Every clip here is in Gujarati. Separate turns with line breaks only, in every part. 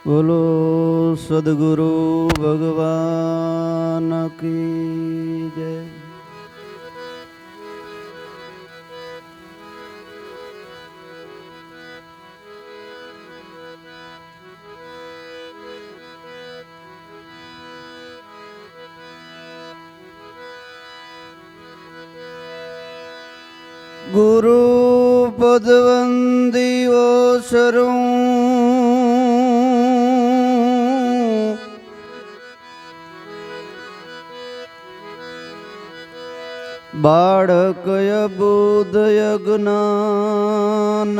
બોલો સદગુરુ ભગવાન કી જય। ગુરુ પદવંદીઓ શરૂ બાળકય બુધય જ્ઞાન।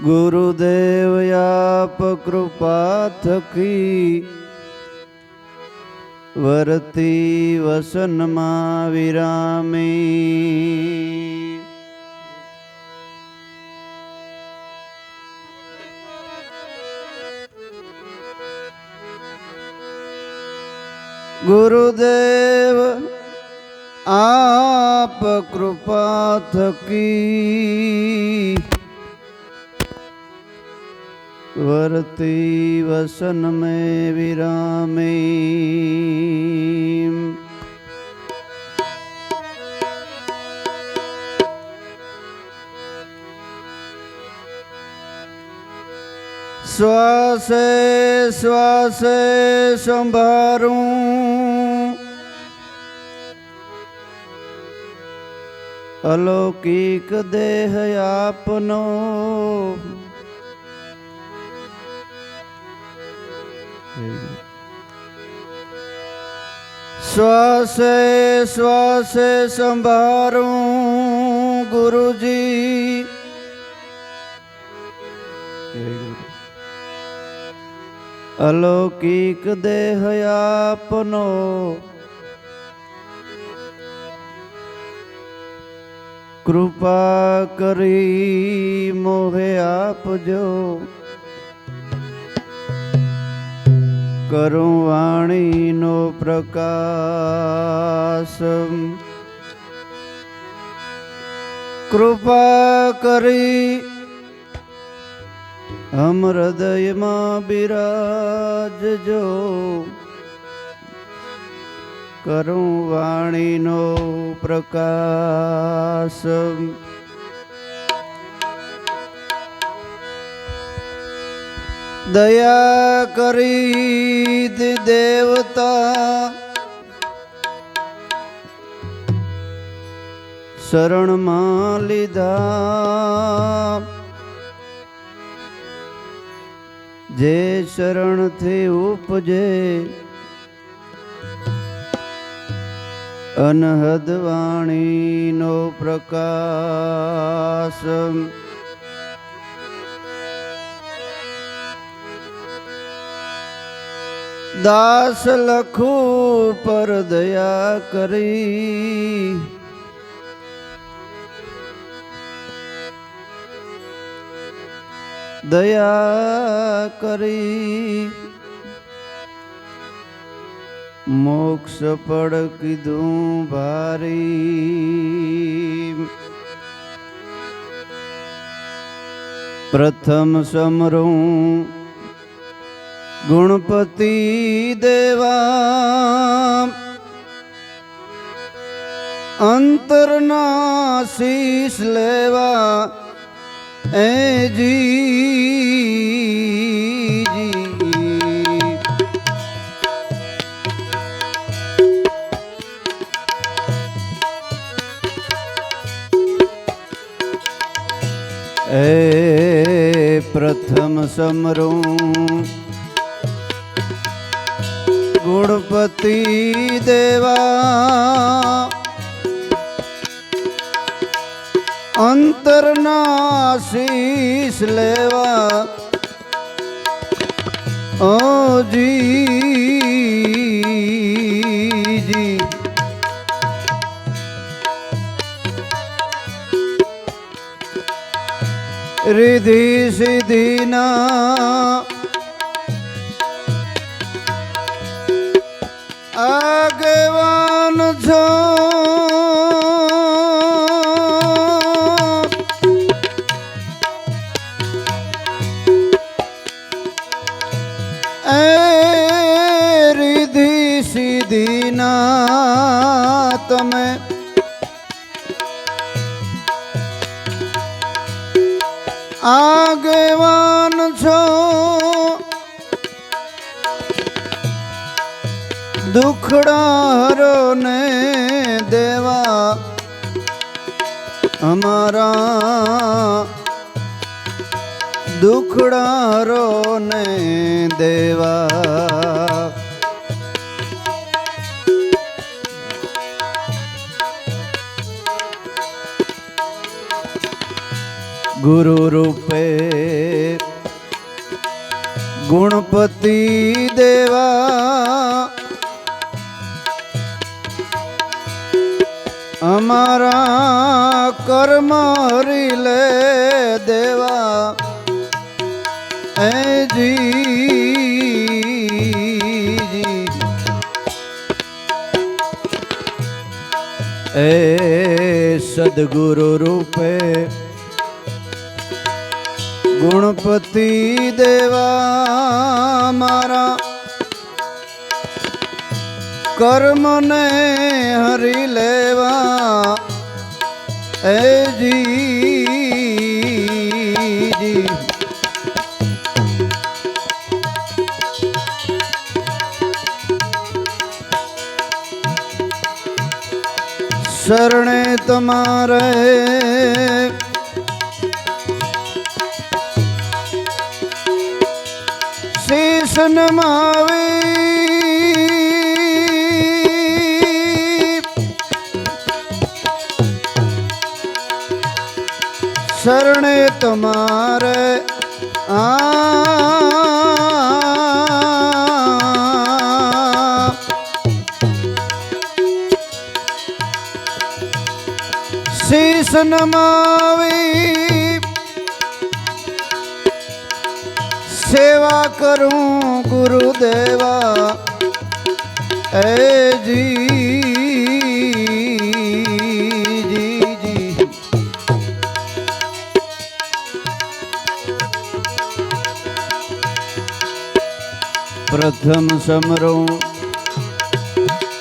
ગુરુદેવ આપ કૃપા થકી વરતી વસનમાં વિરામી। ગુરુદેવ આપ કૃપા થકી વરતી વસન में વિરામી। શ્વાસે શ્વાસે સંભારું અલૌકિક દેહ આપનો। શ્વાસે શ્વાસે સંભારું ગુરુજી અલૌકિક દેહ આપનો। કૃપા કરી મોહે આપજો કરું વાણીનો પ્રકાશ। કૃપા કરી હમ હૃદયમાં બિરાજજો કરું વાણીનો પ્રકાશ। દયા કરી દેવતા શરણમાં લીધા જે શરણથી ઉપજે અનહદ વાણીનો પ્રકાશ। દાસ લખું પર દયા કરી દયા કરી મોક્ષ પડ કીધું ભારી। પ્રથમ સમરું ગુણપતિ દેવા અંતરના શીશ લેવા એ જી એ પ્રથમ સમરું ગુણપતિ દેવા અંતરના શીશ લેવા ઓ જી रिधि सिद्धिना આગેવાન છો તમે આગેવાન છો દુખડા હરો ને દેવા અમારા દુખડા હરો ને દેવા ગુરુ રૂપે ગુણપતિ દેવા અમારા કર્મ હરી લે દેવા એ જી એ સદગુરુ રૂપે ગુણપતિ દેવા મારા કર્મને હરી લેવા એ જી શરણે તમારે શીશ નમાવી શરણે તમારે શીશ નમાવી સેવા કરું ગુરુદેવા એ જી પ્રથમ સમરું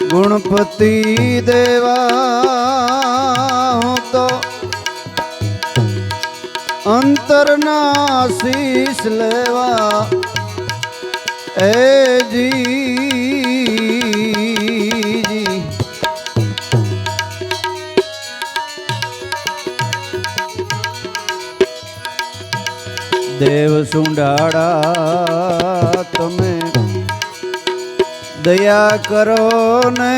ગુણપતિ દેવા હું તો અંતરના શીશ લેવા એ જી દેવ સુંડાળા તમે દયા કરો ને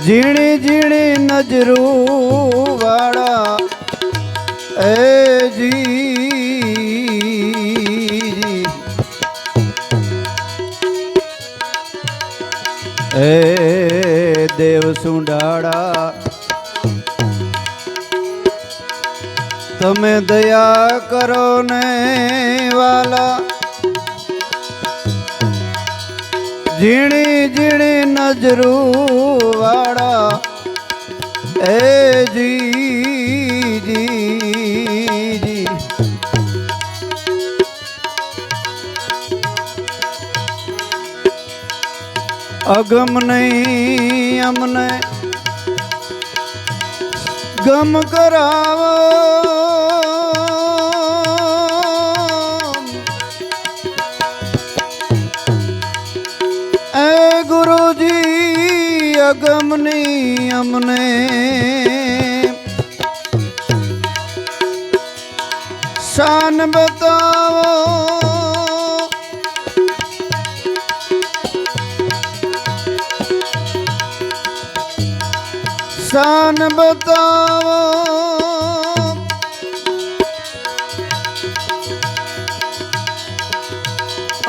ઝીણી ઝીણી નજરું વાળા એ જી એ દેવ સુંડાળા તમે દયા કરો ને વાલા ઝીણી ઝીણી નજરું વાળા એ જી અગમ નહીં અમને ગમ કરાવો એ ગુરુજી અગમની અમને શાન બતાવો શાન બતાવો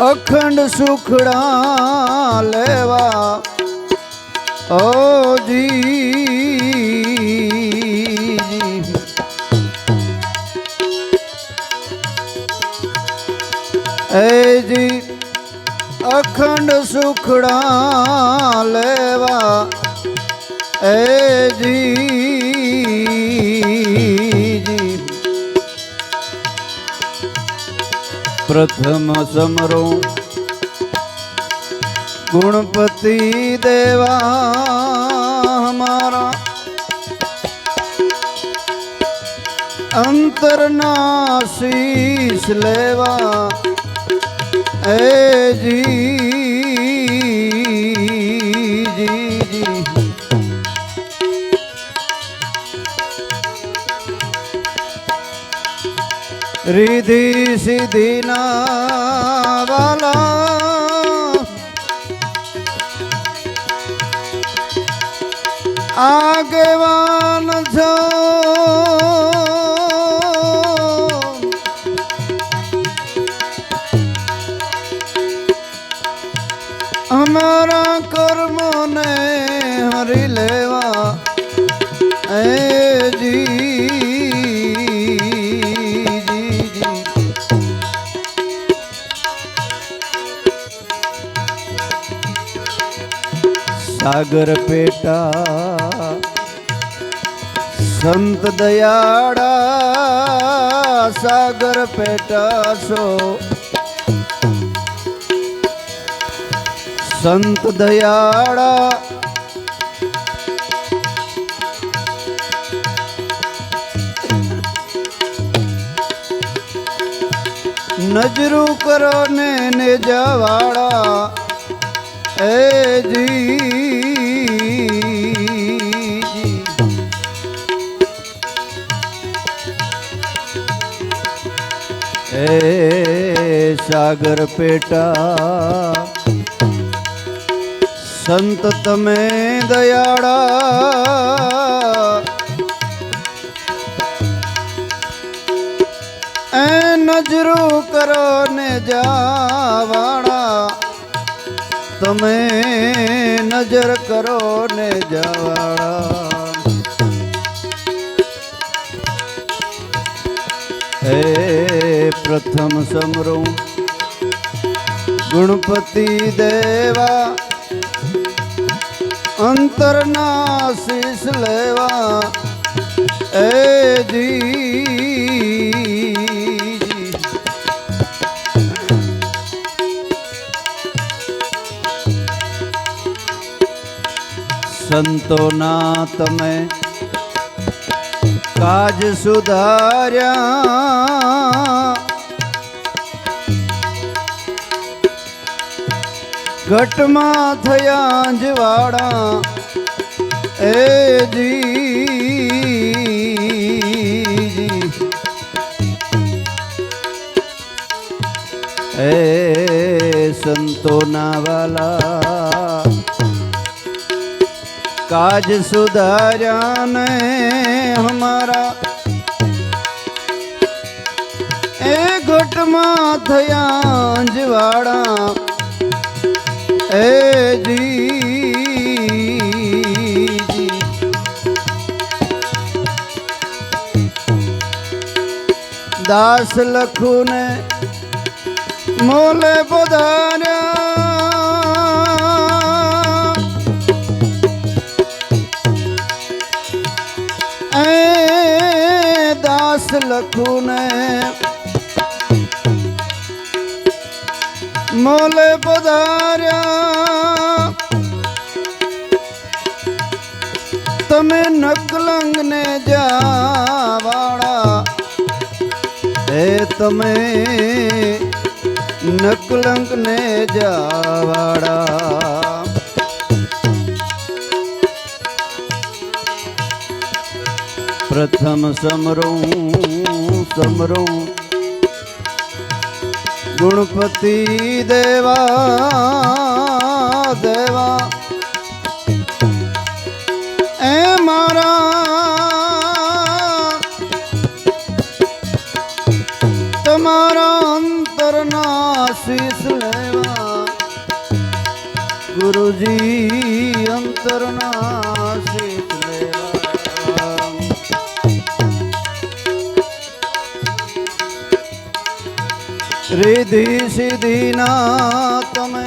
અખંડ સુખડા લેવા ઓ જી એ જી અખંડ સુખડા લેવા એ જી પ્રથમ સમરો गुणपति देवा हमारा अंतरना शीश लेवा ए जी जी जी रिधि सिद्धि ना वाला आगेवान छो हमारा कर्म ने हरि लेवा ए जी जी जी सागर पेटा संत दयाड़ा सागर पेटा सो संत दयाड़ा नजरू करो ने जवाड़ा ए जी ए सागर पेटा संत तमे दयाड़ा ए नजरू करो ने जावाड़ा तमे नजर करो ने जावाड़ा ए प्रथम समरो गुणपति देवा अंतरना शीश लेवा ए जी संतो ना तमे काज सुधार्या घटमा थया जवाड़ा ए जी ए संतोना वाला काज सुधार्या ने हमारा ए घटमा थया जवाड़ा ए जी दास लखू ने मोले पधार्या ए दास लखू ने मोले पधार्या तमे नकलंग ने जावाड़ा ए तमे नकलंग ने जावाड़ा प्रथम समरो समरो गुणपति देवा देवा ए मारा तुम्हारा अंतरना शीश लेवा गुरुजी अंतरना शीश लेवा रिधि सिद्धि ना तमे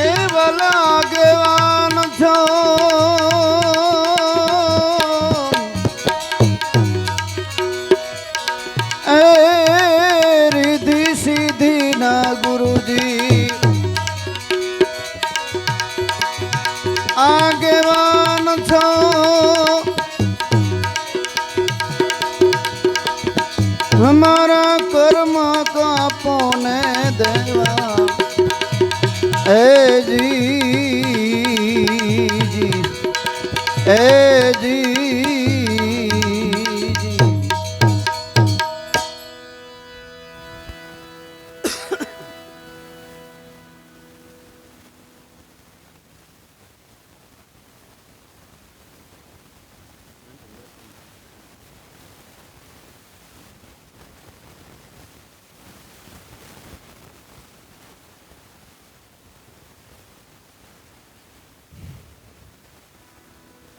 ए भला आगेवान छो ए रिधि सिद्धि ना गुरुजी આગેવાન છો હમારા કર્મ કાપો ને દેવા એ જી એ જી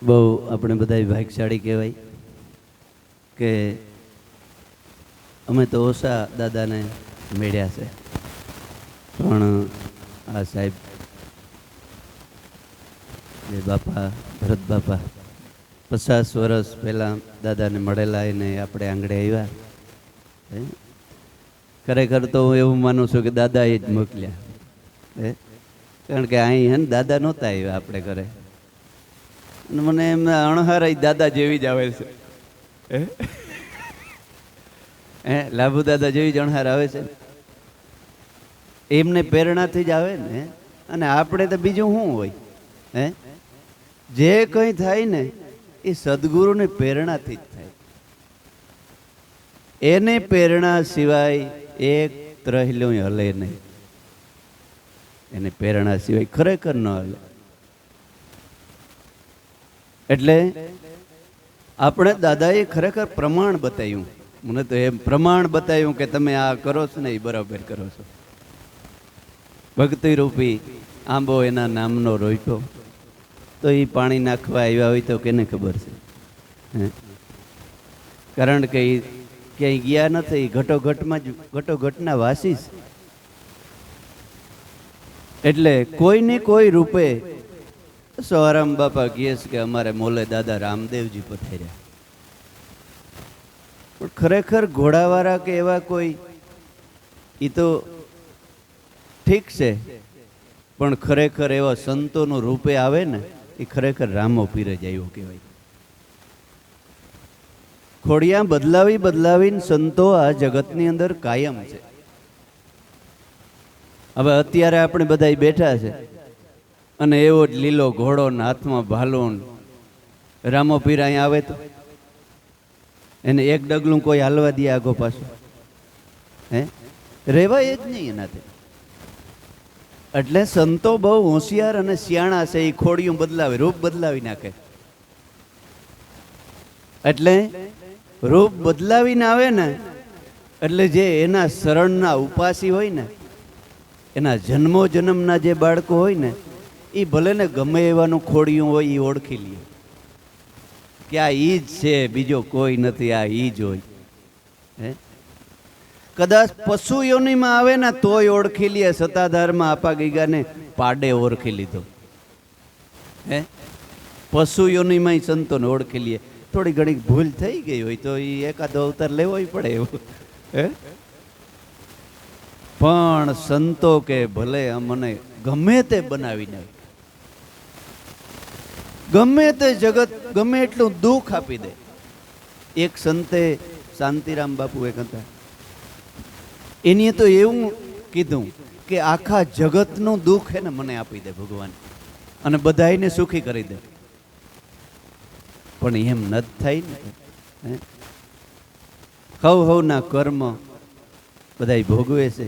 બહુ આપણે બધા ભાગ્યશાળી કહેવાય કે અમે તો ઓછા દાદાને મળ્યા છે, પણ આ સાહેબ જે બાપા ભરત બાપા 50 વર્ષ પહેલાં દાદાને મળેલા એને આપણે આંગળે આવ્યા. ખરેખર તો હું એવું માનું છું કે દાદા એ જ મોકલ્યા, કારણ કે અહીં હે ને દાદા નહોતા આવ્યા આપણે ઘરે. મને એમ અણહારાઈ દાદા જેવી જ આવે છે, લાભુ દાદા જેવી જ અણહાર આવે છે. એમને પ્રેરણાથી જ આવે ને. અને આપણે તો બીજું શું હોય, જે કંઈ થાય ને એ સદગુરુની પ્રેરણાથી જ થાય. એને પ્રેરણા સિવાય એક ત્રહેલું હલે નહીં. એને પ્રેરણા સિવાય ખરેખર ન હલે. એટલે આપણે દાદાએ ખરેખર પ્રમાણ બતાવ્યું. મને તો એમ પ્રમાણ બતાવ્યું કે તમે આ કરો છો ને એ બરાબર કરો છો. ભક્તિ રૂપી આંબો એના નામનો રોઈટો, તો એ પાણી નાખવા આવ્યા હોય તો કેને ખબર છે? કારણ કે એ ક્યાંય ગયા નથી, ઘટોઘટમાં જ ઘટોઘટના વાસી છે. એટલે કોઈને કોઈ રૂપે સવારામ બાપા કહે છે કે અમારે મોલે દાદા રામદેવજી પથેર્યા. પણ ખરેખર ઘોડાવાળા કે એવા કોઈ, એ તો ઠીક છે, પણ ખરેખર એવા સંતોનું રૂપે આવે ને એ ખરેખર રામો પીર જ આવ્યો કહેવાય. ખોડિયા બદલાવીને સંતો આ જગતની અંદર કાયમ છે. હવે અત્યારે આપણે બધા બેઠા છે અને એવો જ લીલો ઘોડો ને હાથમાં ભાલો, રામો પીર અહીંયા આવે તો એને એક ડગલું કોઈ હાલવા દે આગો પાછું? રેવાય જ નહીં એનાથી. એટલે સંતો બહુ હોશિયાર અને સિયાણા છે. એ ખોડિયું બદલાવે, રૂપ બદલાવી નાખે. એટલે રૂપ બદલાવીને આવે ને એટલે જે એના શરણના ઉપાસી હોય ને, એના જન્મો જન્મના જે બાળકો હોય ને, એ ભલે ને ગમે એવાનું ખોડિયું હોય એ ઓળખી લે કે આ ઈ જ છે, બીજો કોઈ નથી, આ ઈ જ હોય. કદાચ પશુ યોનિમાં આવે ને તોય ઓળખી લે. સત્તાધારમાં આપા ગીગાને પાડે ઓળખી લીધો. પશુ યોનિમાં સંતોને ઓળખી લે. થોડી ઘણી ભૂલ થઈ ગઈ હોય તો એ એકાદો અવતાર લેવોય પડે એવું. પણ સંતો કે ભલે અમને ગમે તે બનાવીને, ગમે તે જગત ગમે એટલું દુઃખ આપી દે. એક સંતે શાંતિરામ બાપુ એક હતા, એની તો એવું કીધું કે આખા જગતનું દુઃખ હે ને મને આપી દે ભગવાન, અને બધાને સુખી કરી દે. પણ એમ ન થાય ને. હવના કર્મ બધા ભોગવે છે.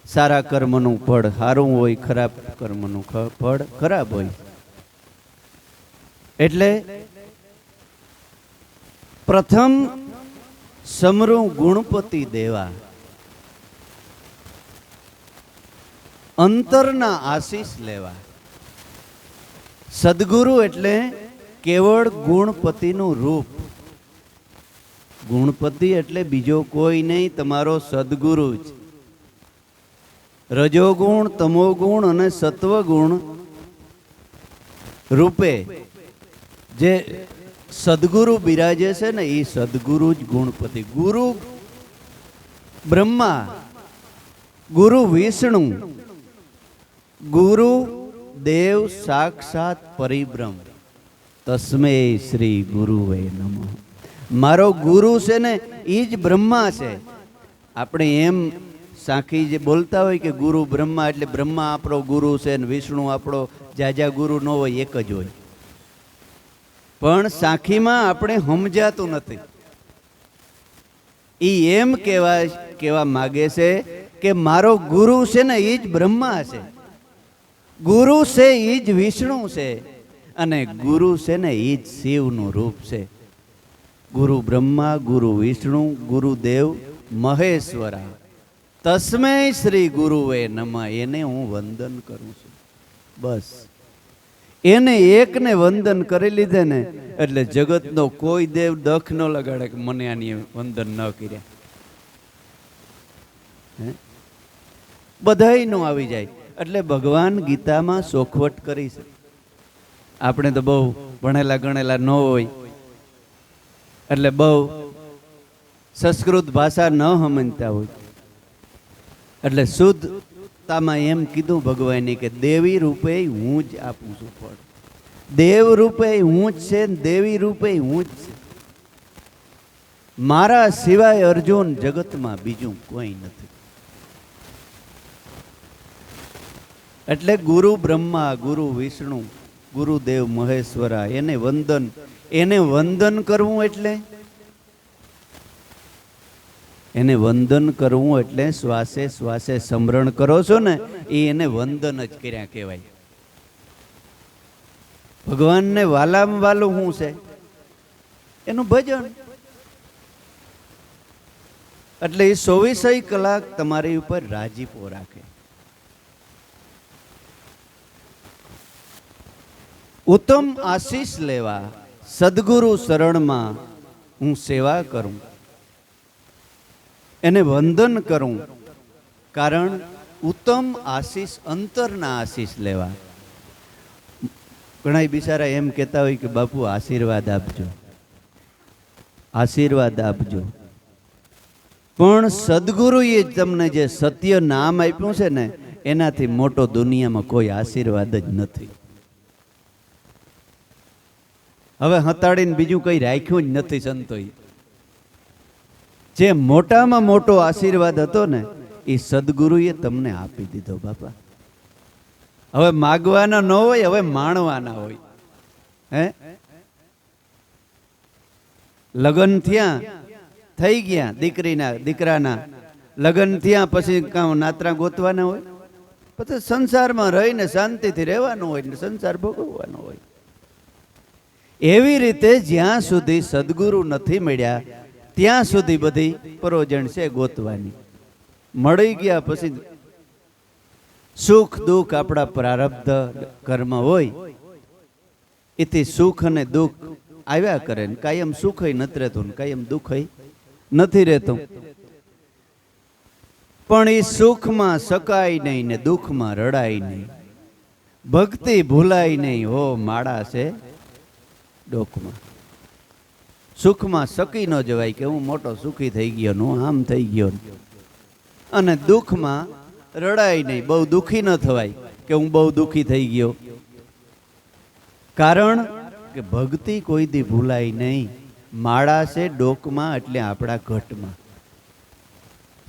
સારા કર્મનું ફળ સારું હોય, ખરાબ કર્મનું ફળ ખરાબ હોય. એટલે પ્રથમ સમરૂ ગુણપતિ દેવા, અંતરના આશીષ લેવા. સદગુરુ એટલે કેવળ ગુણપતિનું રૂપ. ગુણપતિ એટલે બીજો કોઈ નહીં, તમારો સદગુરુ જ. રજોગુણ, તમોગુણ અને સત્વગુણ રૂપે જે સદગુરુ બિરાજે છે ને, એ સદગુરુ જ ગુણપતિ. ગુરુ બ્રહ્મા, ગુરુ વિષ્ણુ, ગુરુ દેવ સાક્ષાત પરિબ્રહ્મ તસ્મે શ્રી ગુરુવે નમઃ. મારો ગુરુ છે ને એ જ બ્રહ્મા છે. આપણે એમ સાખી જે બોલતા હોય કે ગુરુ બ્રહ્મા એટલે બ્રહ્મા આપણો ગુરુ છે ને વિષ્ણુ આપણો જાજા ગુરુ ન હોય, એક જ હોય. પણ સાખીમાં આપણે સમજાતું નથી. એ એમ કહેવા માગે છે કે મારો ગુરુ છે ને એ જ બ્રહ્મા છે, ગુરુ છે એ જ વિષ્ણુ છે, અને ગુરુ છે ને એ જ શિવનું રૂપ છે. ગુરુ બ્રહ્મા, ગુરુ વિષ્ણુ, ગુરુદેવ મહેશ્વરા તસ્મે શ્રી ગુરુવે નમઃ. એને હું વંદન કરું છું. બસ એને એકને વંદન કરી લીધે ને એટલે જગતનો કોઈ દેવ દખ ન લગાડે કે મને આની વંદન ન કર્યા. બધાયનું આવી જાય. એટલે ભગવાન ગીતામાં ચોખવટ કરી છે. આપણે તો બહુ ભણેલા ગણેલા ન હોય એટલે બહુ સંસ્કૃત ભાષા ન સમજતા હોય એટલે શુદ્ધતામાં એમ કીધું ભગવાને કે દેવી રૂપે હું જ આપું છું ફળ. દેવ રૂપે હું જ છે, દેવી રૂપે હું જ છે. મારા સિવાય અર્જુન જગતમાં બીજું કોઈ નથી. એટલે ગુરુ બ્રહ્મા, ગુરુ વિષ્ણુ, ગુરુદેવ મહેશ્વરા એને વંદન કરવું એટલે એને વંદન કરવું એટલે શ્વાસે શ્વાસે સ્મરણ કરો છો ને એ એને વંદન જ કર્યા કહેવાય. ભગવાનને વાલામાં વાલું શું છે? એનું ભજન. એટલે એ 24 કલાક તમારી ઉપર રાજીપો રાખે. ઉત્તમ આશીષ લેવા સદગુરુ શરણમાં હું સેવા કરું, એને વંદન કરું. કારણ ઉત્તમ આશીષ અંતરના આશીષ લેવા. ઘણા બિચારા એમ કહેતા હોય કે બાપુ આશીર્વાદ આપજો, આશીર્વાદ આપજો. પણ સદગુરુએ તમને જે સત્ય નામ આપ્યું છે ને એનાથી મોટો દુનિયામાં કોઈ આશીર્વાદ જ નથી. હવે હતાડીને બીજું કઈ રાખ્યું જ નથી સંતોએ. જે મોટામાં મોટો આશીર્વાદ હતો ને એ સદગુરુએ તમને આપી દીધો બાપા. હવે માગવાના ન હોય, હવે માણવાના હોય. લગ્ન થયા, થઈ ગયા, દીકરાના લગ્ન થયા પછી નાતરા ગોતવાના હોય, પછી સંસારમાં રહીને શાંતિથી રહેવાનું હોય ને સંસાર ભોગવવાનો હોય. એવી રીતે જ્યાં સુધી સદગુરુ નથી મળ્યા ત્યાં સુધી બધી પરોજણ છે ગોતવાની. મળી ગયા પછી સુખ દુઃખ આપણા પ્રારબ્ધ કર્મ હોય એથી સુખ અને દુઃખ આવ્યા કરે ને કાયમ સુખ નથી રહેતું ને કાયમ દુઃખ નથી રહેતું. પણ એ સુખમાં સકાય નહીં ને દુઃખમાં રડાય નહીં, ભક્તિ ભૂલાય નહીં. હો માળા છે ડોકમાં. સુખમાં સકી ન જવાય કે હું મોટો સુખી થઈ ગયો, હું આમ થઈ ગયો. અને દુઃખમાં રડાય નહીં, બહુ દુઃખી ન થવાય કે હું બહુ દુઃખી થઈ ગયો. કારણ કે ભક્તિ કોઈ દી ભૂલાય નહીં. માળા છે ડોકમાં એટલે આપણા ઘટમાં.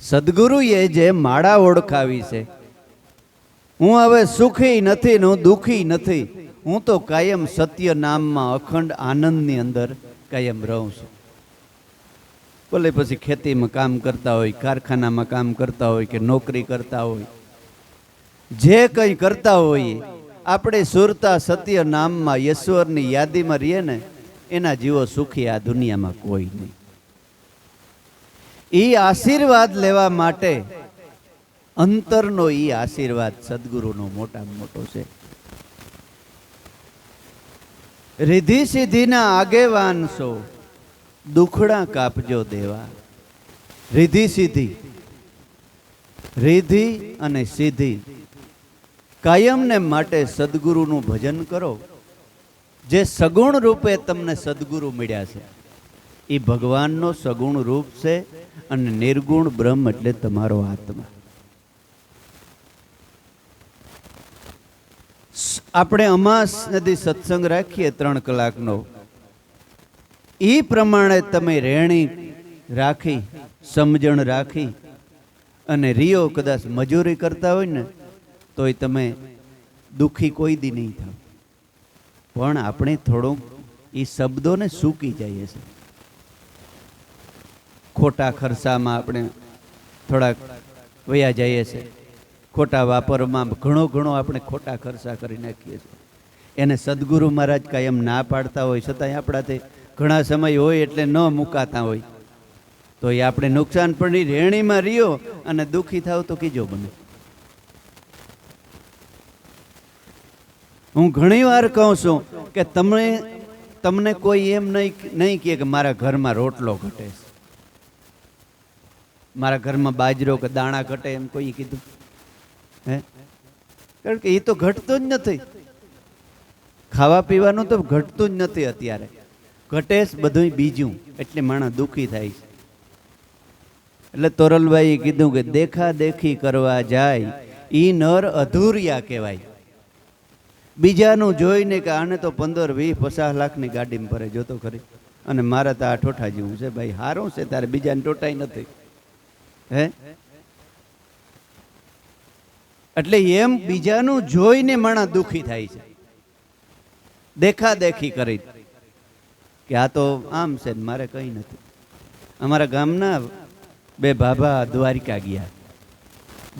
સદગુરુએ જે માળા ઓળખાવી છે, હું હવે સુખી નથી ને હું દુઃખી નથી, હું તો કાયમ સત્ય નામમાં અખંડ આનંદની અંદર કાયમ રહું છું. ભલે પછી ખેતીમાં કામ કરતા હોય, કારખાનામાં કામ કરતા હોય કે નોકરી કરતા હોય, જે કંઈ કરતા હોઈએ આપણે સુરતા સત્ય નામમાં ઈશ્વરની યાદીમાં રહીએ ને એના જીવો સુખી આ દુનિયામાં કોઈ નહીં. એ આશીર્વાદ લેવા માટે અંતરનો એ આશીર્વાદ સદગુરુનો મોટામાં મોટો છે. રિધિ સિદ્ધિના આગેવાન છો, દુખડા કાપજો દેવા. રિધિ સિદ્ધિ, રિધિ અને સિદ્ધિ કાયમને માટે સદગુરુનું ભજન કરો. જે સગુણ રૂપે તમને સદગુરુ મળ્યા છે એ ભગવાનનો સગુણ રૂપ છે અને નિર્ગુણ બ્રહ્મ એટલે તમારો આત્મા. આપણે અમાસ નદી સત્સંગ રાખીએ 3 કલાકનો, એ પ્રમાણે તમે રેણી રાખી, સમજણ રાખી અને રિયો કદાચ મજૂરી કરતા હોય ને તોય તમે દુઃખી કોઈ દી નહીં થાવ. પણ આપણે થોડુંક એ શબ્દોને સૂકી જઈએ છે. ખોટા ખર્ચામાં આપણે થોડાક વયા જઈએ છે. ખોટા વાપરમાં ઘણો આપણે ખોટા ખર્ચા કરી નાખીએ છીએ. એને સદગુરુ મહારાજ કાંઈ એમ ના પાડતા હોય છતાંય આપણાથી ઘણા સમય હોય એટલે ન મુકાતા હોય તો એ આપણે નુકસાન પડી રેણીમાં રહ્યો અને દુઃખી થાવ તો કીજો બને. હું ઘણી વાર કહું છું કે તમને કોઈ એમ નહીં કહે કે મારા ઘરમાં રોટલો ઘટે છે, મારા ઘરમાં બાજરો કે દાણા ઘટે, એમ કોઈ કીધું હે? કારણ કે એ તો ઘટતું જ નથી. ખાવા પીવાનું તો ઘટતું જ નથી અત્યારે, ઘટે જ બધું બીજું, એટલે માણસ દુઃખી થાય છે. એટલે તોરલભાઈએ કીધું કે દેખા દેખી કરવા જાય ઈ નર અધૂરિયા કહેવાય. બીજાનું જોઈને કે આને તો 15, 20, 50 લાખની ગાડીમાં ભરે, જોતો ખરી, અને મારે તો આ ઠોઠા જેવું છે. ભાઈ હારું છે, તારે બીજાને ટોટાઈ નથી હે? એટલે એમ બીજાનું જોઈને માણસ દુઃખી થાય છે, દેખા દેખી કરી કે આ તો આમ છે ને મારે કંઈ નથી. અમારા ગામના 2 ભાભા દ્વારિકા ગયા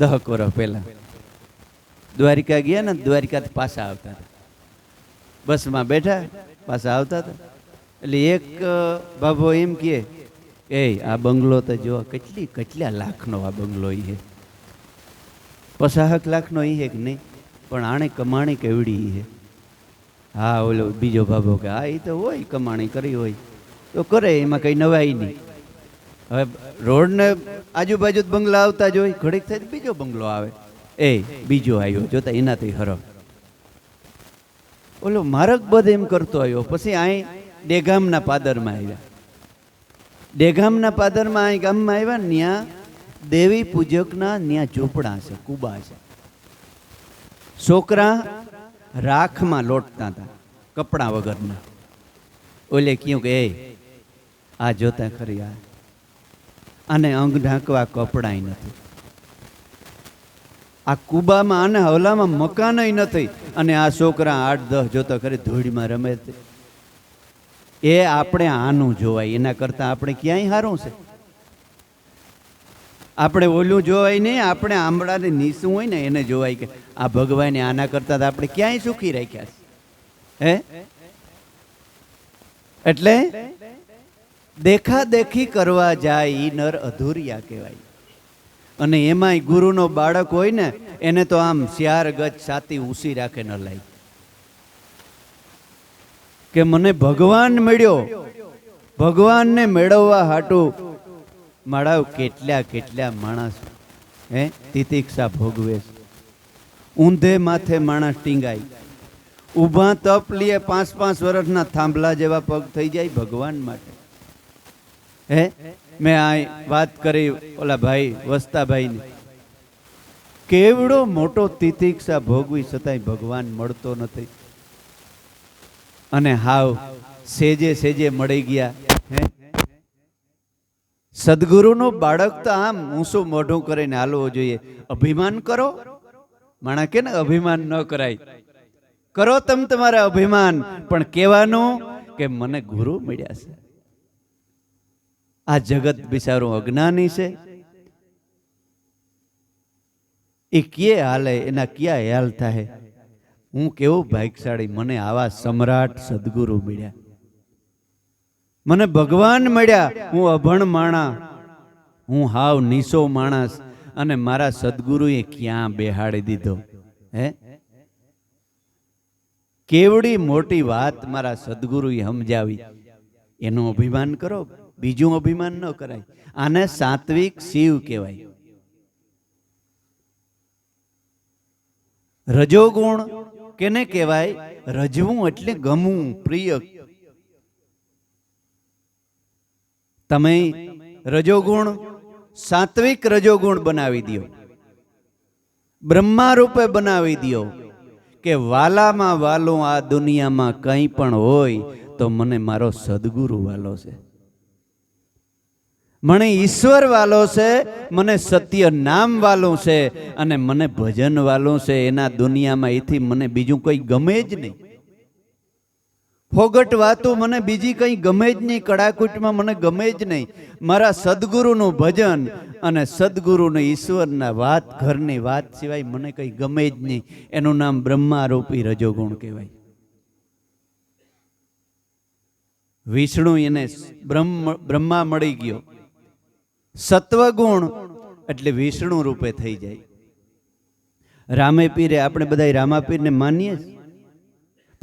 10 વર્ષ પહેલા. દ્વારિકા ગયા ને, દ્વારિકાથી પાછા આવતા હતા, બસમાં બેઠા પાછા આવતા હતા. એટલે એક બાબો એમ કહે એ આ બંગલો તો જો કેટલા લાખનો આ બંગલો એ 50 લાખનો એ કે નહીં, પણ આણે કમાણી કેવડી છે. હા, ઓલો બીજો બાબો કે હા એ તો હોય, કમાણી કરી હોય તો કરે, એમાં કંઈ નવાઈ નહીં. હવે રોડને આજુબાજુ બંગલા આવતા જ હોય, ઘડીક થાય બીજો બંગલો આવે, એ બીજો આવ્યો, જોતા એનાથી હરખ. ઓલો મારક બધ એમ કરતો આવ્યો. પછી અહીં ડેગામના પાદરમાં આવ્યા. ડેગામના પાદરમાં અહીં ગામમાં આવ્યા ને, ત્યાં દેવી પૂજકના ત્યાં ઝૂંપડા છે, કુબા છે. છોકરા રાખમાં લોટતા હતા, કપડા વગરના. ઓલે કહ્યું કે એ આ જોતા ખરી, આને અંગ ઢાંકવા કપડાય નથી, આ કુબામાં આને હવલામાં મકાનય નથી, અને આ છોકરા 8-10 જોતા ખરી ધૂળમાં રમે. એ આપણે આનું જોવાય, એના કરતા આપણે ક્યાંય સારું છે. આપણે ઓલું જોવાય નહીં, આપણે આંબળાને નીસું હોય ને એને જોવાય કે આ ભગવાને આના કરતા આપણે ક્યાંય સુખી રાખ્યા છે હે? એટલે દેખા દેખી કરવા જાય ઈ નર અધૂરિયા કહેવાય. અને એમાંય ગુરુનો બાળક હોય ને એને તો આમ 4 ગજ છાતી ઊંચી રાખે ન લાય કે મને ભગવાન મળ્યો. ભગવાનને મેળવવા હાટું માળાવ કેટલા માણસ હે તિતિક્ષા ભોગવે. ઊંધે માથે માણસ ટીંગાય, ઊભા તપ લીએ 5-5 વર્ષના થાંભલા જેવા પગ થઈ જાય ભગવાન માટે હે. મેં આ વાત કરી ઓલા ભાઈ વસ્તાભાઈ ને, કેવડો મોટો તિતિક્ષા ભોગવી છતાંય ભગવાન મળતો નથી, અને હાવ સેજે મળી ગયા હે. સદગુરુનો બાળક તો આમ ઊંચું મોઢું કરીને હાલવો જોઈએ. અભિમાન કરો, માણા કે ને અભિમાન ન કરાય. કરો તમે તમારા અભિમાન, પણ કહેવાનું કે મને ગુરુ મળ્યા છે. આ જગત બિચારું અજ્ઞાની છે, એ ક્યાં હાલે, એના ક્યાં હેલ થાય. હું કેવું ભાગ્યશાળી, મને આવા સમ્રાટ સદગુરુ મળ્યા, મને ભગવાન મળ્યા. હું અભણ માણા, હું હાવ નીસો માણસ, અને મારા સદગુરુએ ક્યાં બેહાડી દીધો હે. કેવડી મોટી વાત મારા સદગુરુએ સમજાવી. એનું અભિમાન કરો, બીજું અભિમાન ન કરાય. આને સાત્વિક શિવ કહેવાય. રજોગુણ કેને કહેવાય? રજવું એટલે ગમવું, પ્રિય. તમે રજોગુણ સાત્વિક રજોગુણ બનાવી દો, બ્રહ્મા રૂપે બનાવી દો કે વાલામાં વાલું આ દુનિયામાં કંઈ પણ હોય તો મને મારો સદગુરુ વાલો છે, મને ઈશ્વર વાલો છે, મને સત્ય નામ વાલું છે અને મને ભજન વાલું છે. એના દુનિયામાં એથી મને બીજું કંઈ ગમે જ નહીં. ફોગટ વાતું મને બીજી કંઈ ગમે જ નહીં, કડાકૂટમાં મને ગમે જ નહીં. મારા સદગુરુનું ભજન અને સદગુરુને ઈશ્વરના વાત ઘરની વાત સિવાય મને કંઈ ગમે જ નહીં. એનું નામ બ્રહ્મારૂપી રજોગુણ કહેવાય. વિષ્ણુ એને બ્રહ્મા મળી ગયો, સત્વગુણ એટલે વિષ્ણુ રૂપે થઈ જાય. રામે પીરે આપણે બધા રામાપીરને માનીએ છીએ,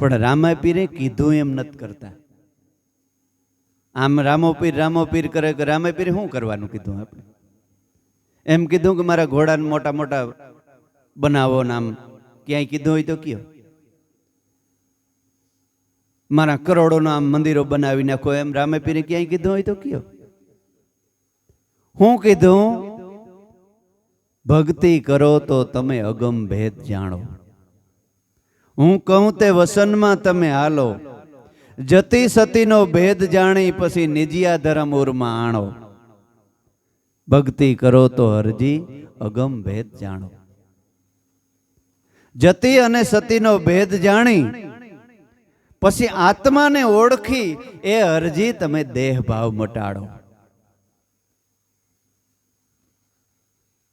પણ રામાપીરે કીધું એમ નથી કરતા. આમ રામોપીર કરે કે રામાપીરે શું કરવાનું કીધું? આપણે એમ કીધું કે મારા ઘોડાને મોટા મોટા બનાવો ને આમ ક્યાંય કીધું હોય તો કયો, મારા કરોડોના આમ મંદિરો બનાવી નાખો એમ રામાપીરે ક્યાંય કીધું હોય તો કયો. હું કીધું? ભક્તિ કરો તો તમે અગમ ભેદ જાણો. હું કહું તે વસનમાં તમે હાલો, જતી સતીનો ભેદ જાણી પછી નિજિયા ધર્મ ઉરમાં આણો. ભક્તિ કરો તો હરજી અગમ ભેદ જાણો. જતી અને સતીનો ભેદ જાણી પછી આત્માને ઓળખી એ હરજી તમે દેહ ભાવ મટાડો.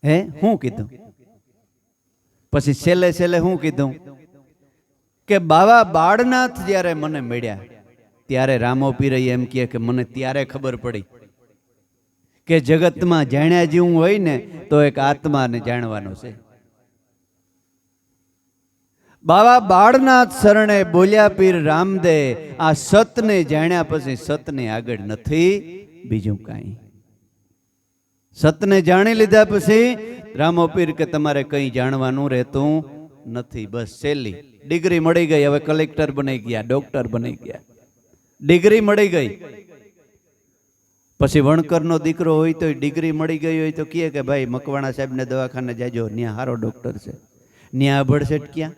હે હું કીધું? પછી છેલ્લે શું કીધું? કે બાવા બાળનાથ જ્યારે મને મળ્યા ત્યારે રામોપીરે એમ કહે કે મને ત્યારે ખબર પડી કે જગતમાં જાણ્યા જેવું હોય ને તો એક આત્માને જાણવાનો છે. બાવા બાળનાથ શરણે બોલ્યા પીર રામદે, આ સતને જાણ્યા પછી સતને આગળ નથી બીજું કાંઈ. સતને જાણી લીધા પછી રામોપીર કે તમારે કંઈ જાણવાનું રહેતું નથી. બસ છેલ્લી ડિગ્રી મળી ગઈ, હવે કલેક્ટર બની ગયા, ડોક્ટર બની ગયા, ડિગ્રી મળી ગઈ. પછી વણકરનો દીકરો હોય તો ડિગ્રી મળી ગઈ હોય તો કહે કે ભાઈ મકવાણા સાહેબને દવાખાને જાજો, ત્યાં સારો ડોક્ટર છે. ત્યાં અભડસેટ ક્યાં?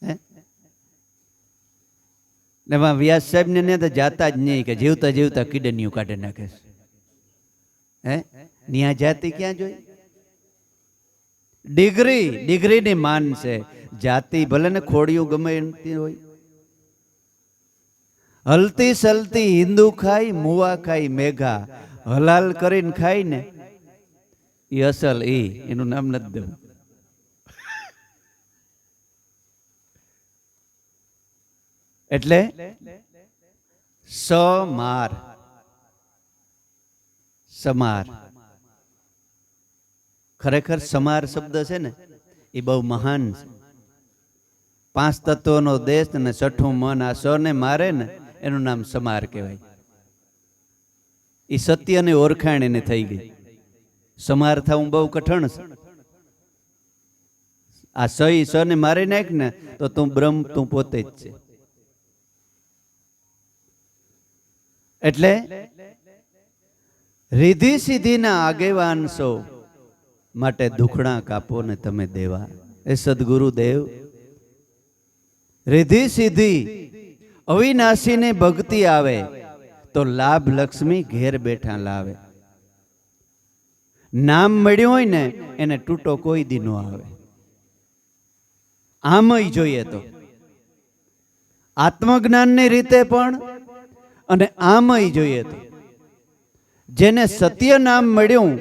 હે ને વ્યાસ સાહેબને ને તો જાતા જ નહીં, કે જીવતા જીવતા કિડનીયું કાઢી નાખે છે. હે ત્યાં જાતિ ક્યાં જોઈ? ડિગ્રીની માન છે. જાતિ ભલે ને ખોડિયું ગમે એની હોય. હલતી સલતી હિન્દુ ખાય, મુવા ખાય મેઘા, હલાલ કરીને ખાય ને એ અસલ. એનું નામ નથી દેવું. એટલે સમાર ખરેખર સમાર શબ્દ છે ને એ બહુ મહાન છે. 5 તત્વોનો દેશ ને 6ઠું મન, આ સને મારે ને એનું નામ સમાર કહેવાય. એ સત્યની ઓળખાણ એને થઈ ગઈ. સમાર થવું બહુ કઠણ છે. આ સને મારી નાખ ને તો તું બ્રહ્મ, તું પોતે જ છે. એટલે રીધી સીધીના આગેવાન છો, માટે દુખણા કાપો ને તમે દેવા. એ સદગુરુ દેવ રીધી સીધી અવિનાશીને ભક્તિ આવે તો લાભ લક્ષ્મી ઘેર બેઠા લાવે. નામ મળ્યું હોય ને એને તૂટો કોઈ દી ન આવે. આમય જોઈએ તો આત્મજ્ઞાનની રીતે પણ અને આમય જોઈએ તો જેને સત્ય નામ મળ્યું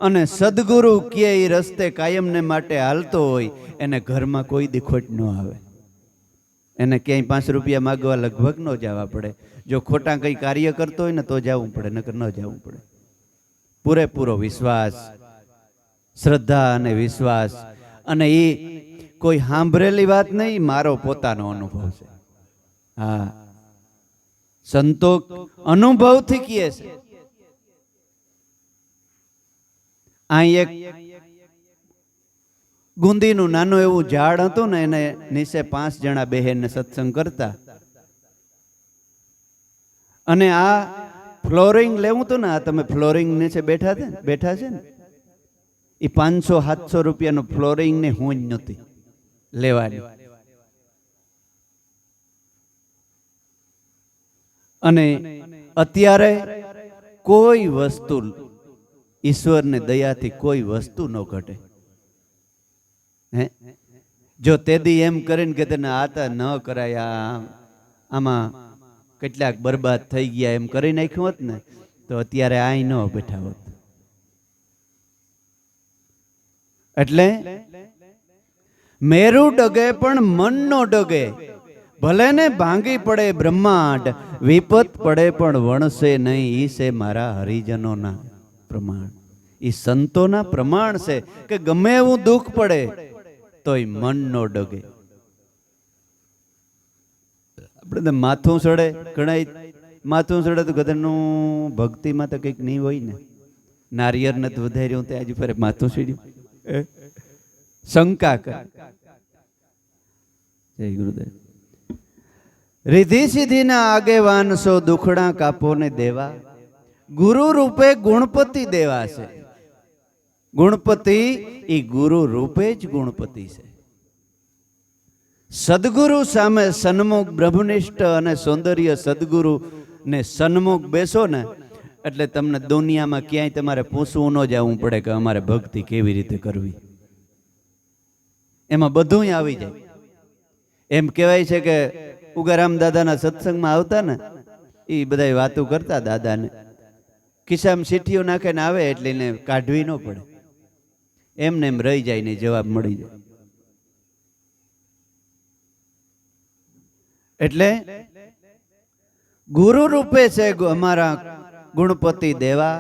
અને સદગુરુ કે એ રસ્તે કાયમને માટે હાલતો હોય એને ઘરમાં કોઈ દીખોટ ન આવે. એને ક્યાંય 5 રૂપિયા માગવા લગભગ ન જવા પડે. જો ખોટા કંઈ કાર્ય કરતો હોય ને તો જવું પડે, નકર ન જવું પડે. પૂરેપૂરો વિશ્વાસ, શ્રદ્ધા અને વિશ્વાસ. અને એ કોઈ સાંભળેલી વાત નહીં, મારો પોતાનો અનુભવ છે. હા, સંતો અનુભવથી કહે છે. અહીં એક ગુંદીનું નાનું એવું ઝાડ હતું ને, એને નીચે 5 જણા બહેન સત્સંગ કરતા. અને આ ફ્લોરિંગ લેવું હતું ને, આ તમે ફ્લોરિંગ નીચે બેઠા છે ને, એ 500-700 રૂપિયાનું ફ્લોરિંગ ને હું જ નહોતી. લેવાની. અને અત્યારે કોઈ વસ્તુ ઈશ્વરને દયાથી કોઈ વસ્તુ ન ઘટે. હે, જો તેદી એમ કરીને કે તને આતા ન કરાય, આમાં કેટલાક બરબાદ થઈ ગયા એમ કરી નાખ્યું હોત ને તો અત્યારે આય ન બેઠા હોત. એટલે મેરુ ડગે પણ મન નો ડગે, ભલે ને ભાંગી પડે બ્રહ્માંડ, વિપત પડે પણ વણશે નહીં. ઈ છે મારા હરિજનોના પ્રમાણ, ઈ સંતોના પ્રમાણ છે કે ગમે એવું દુઃખ પડે તોય મન નો ડગે. આપણે માથું સડે, ઘણા માથું સડે તો ગધેડનું ભક્તિમાં તો કંઈક નહીં હોય ને. નારિયેળ ને વધાર્યું તે આજે ફરે માથું સીડ્યું, શંકા કર. જય ગુરુદેવ. રીધિ સિદ્ધિ ના આગેવાન સો, દુખડા કાપો ને દેવા. ગુરુ રૂપે ગુણપતિ દેવા છે. ગુણપતિ એ ગુરુ રૂપે જ ગુણપતિ છે. સદગુરુ સામે સન્મુખ બ્રહ્મનિષ્ઠ અને સૌંદર્ય સદગુરુ ને સન્મુખ બેસો ને એટલે તમને દુનિયામાં ક્યાંય તમારે પૂછવું ન જવું પડે કે અમારે ભક્તિ કેવી રીતે કરવી. એમાં બધું આવી જાય. એમ કહેવાય છે કે ઉગારામ દાદાના સત્સંગમાં આવતા ને એ બધા વાતો કરતા દાદાને, ખિસ્સામાં ચીઠીઓ નાખે ને આવે એટલે એને કાઢવી ન પડે, એમને એમ રહી જાય ને જવાબ મળી જાય. એટલે ગુરુ રૂપે છે અમારા ગુણપતિ દેવા,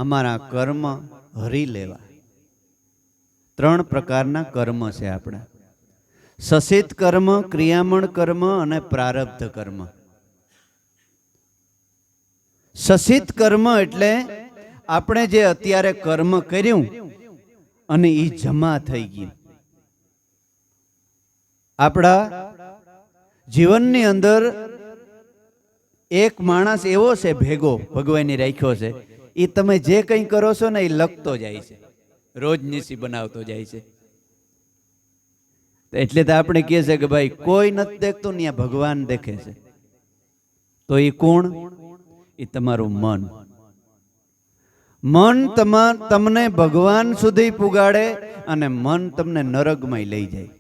અમારા કર્મ હરી લેવા. 3 પ્રકારના કર્મ છે આપણા: સસિત કર્મ, ક્રિયામણ કર્મ અને પ્રારબ્ધ કર્મ. સસિત કર્મ એટલે આપણે જે અત્યારે કર્મ કર્યું અને એ જમા થઈ ગયું. આપણા જીવનની અંદર એક માણસ એવો છે ભેગો ભગવાને રાખ્યો છે, એ તમે જે કંઈ કરો છો ને એ લખતો જાય છે, રોજ નીસી બનાવતો જાય છે. એટલે તો આપણે કહે છે કે ભાઈ કોઈ નથી દેખતું ને ભગવાન દેખે છે. તો એ કોણ? એ તમારું મન. મન તમને ભગવાન સુધી પુગાડે અને મન તમને નરકમાં લઈ જાય.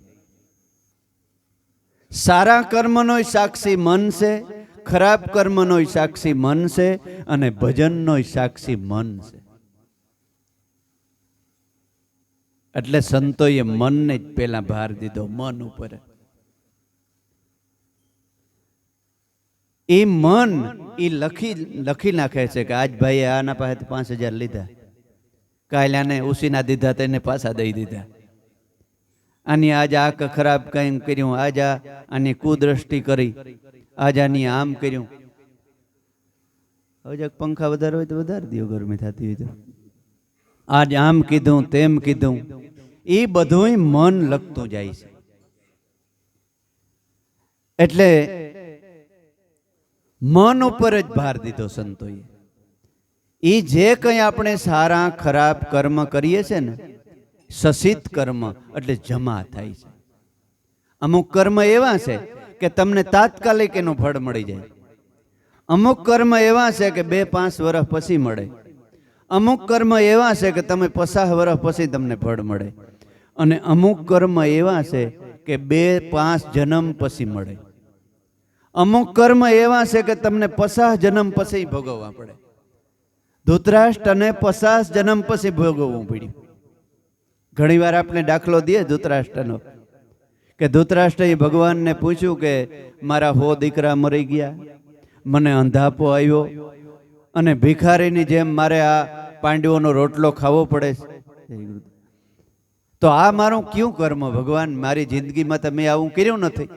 સારા કર્મનો સાક્ષી મન છે, ખરાબ કર્મનો સાક્ષી મન છે અને ભજનનો સાક્ષી મન છે. એટલે સંતોએ મનને જ પેલા ભાર દીધો, મન ઉપર. એ મન એ લખી નાખે છે કે આજ ભાઈએ આના પાસે 5,000 લીધા, કાલે આને ઉસીના દીધા તેને પાછા દઈ દીધા, આની આજ આ ખરાબ કંઈ કર્યું, આજ આની કુદ્રષ્ટિ કરી, આજ આની આમ કર્યું. હવે પંખા વધારે હોય તો વધારે દો, ગરમી થતી હોય તો. આજ આમ કીધું તેમ કીધું, એ બધું મન લખતું જાય છે. એટલે મન ઉપર જ ભાર દીધો સંતોએ. એ જે કંઈ આપણે સારા ખરાબ કર્મ કરીએ છે ને, સસિત કર્મ એટલે જમા થાય છે. અમુક કર્મ એવા છે કે તમને તાત્કાલિક એનું ફળ મળી જાય. અમુક કર્મ એવા છે કે 2-5 વર્ષ પછી મળે. અમુક કર્મ એવા છે કે તમે 50 વર્ષ પછી તમને ફળ મળે. અને અમુક કર્મ એવા છે કે 2-5 જન્મ પછી મળે. અમુક કર્મ એવા છે કે તમને 50 જન્મ પછી ભોગવવા પડે. ધૃતરાષ્ટ્રને 50 જન્મ પછી ભોગવવું પડ્યું. ઘણી વાર આપણે દાખલો દઈએ ધૃતરાષ્ટ્રનો કે ધૃતરાષ્ટ્રએ ભગવાનને પૂછ્યું કે મારા 100 દીકરા મરી ગયા, મને અંધાપો આવ્યો અને ભિખારીની જેમ મારે આ પાંડવોનો રોટલો ખાવો પડે છે, તો આ મારું ક્યું કર્મ ભગવાન? મારી જિંદગીમાં તમે આવું કર્યું નથી.